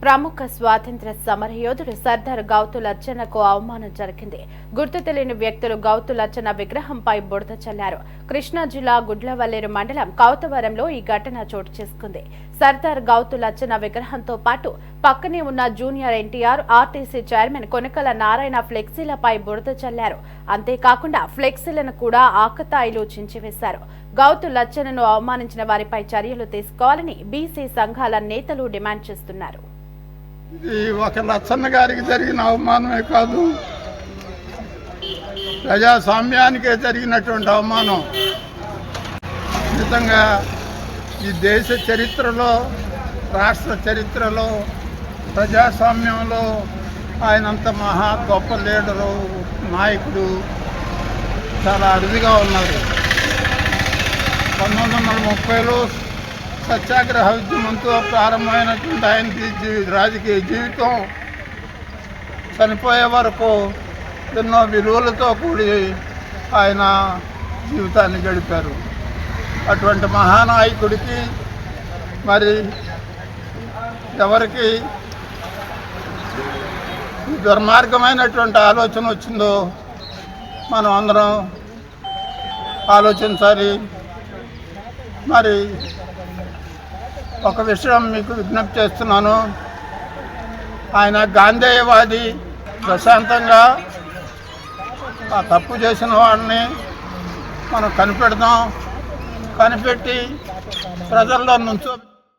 ప్రముఖ స్వాతంత్ర్య సమరయోధుడు సర్దార్ గౌతు లచ్చన్నకు అవమానం జరిగింది. గుర్తు తెలియని వ్యక్తులు గౌతు లచ్చన్న విగ్రహంపై బురద చల్లారు. కృష్ణా జిల్లా గుడ్లవల్లేరు మండలం కౌతవరంలో ఈ ఘటన చోటు చేసుకుంది. సర్దార్ గౌతు లచ్చన్న విగ్రహంతో పాటు పక్కనే ఉన్న junior NTR, RTC chairman Konakala Narayana ఫ్లెక్సీలపై బురద చల్లారు. అంతేకాకుండా ఫ్లెక్సీలను కూడా ఆకతాయిలు చించివేశారు. గౌతు లచ్చన్నను అవమానించిన వారిపై చర్యలు తీసుకోవాలని బీసీ సంఘాల నేతలు డిమాండ్ చేస్తున్నారు. ఇది ఒక లచ్చన్న గారికి జరిగిన అవమానమే కాదు, ప్రజాస్వామ్యానికే జరిగినటువంటి అవమానం. నిజంగా ఈ దేశ చరిత్రలో, రాష్ట్ర చరిత్రలో, ప్రజాస్వామ్యంలో ఆయనంత మహా గొప్ప లీడరు, నాయకుడు చాలా అరుదుగా ఉన్నారు. 1930లో సత్యాగ్రహ ఉద్యమంతో ప్రారంభమైనటువంటి ఆయన రాజకీయ జీవితం చనిపోయే వరకు ఎన్నో విలువలతో కూడి ఆయన జీవితాన్ని గడిపారు. అటువంటి మహానాయకుడికి మరి ఎవరికి దుర్మార్గమైనటువంటి ఆలోచన వచ్చిందో మనం అందరం ఆలోచించాలి. మరి ఒక విషయం మీకు విజ్ఞప్తి చేస్తున్నాను. ఆయన గాంధేయవాది. ప్రశాంతంగా ఆ తప్పు చేసిన వాడిని మనం కనిపెడదాం, కనిపెట్టి ప్రజల్లో నుంచో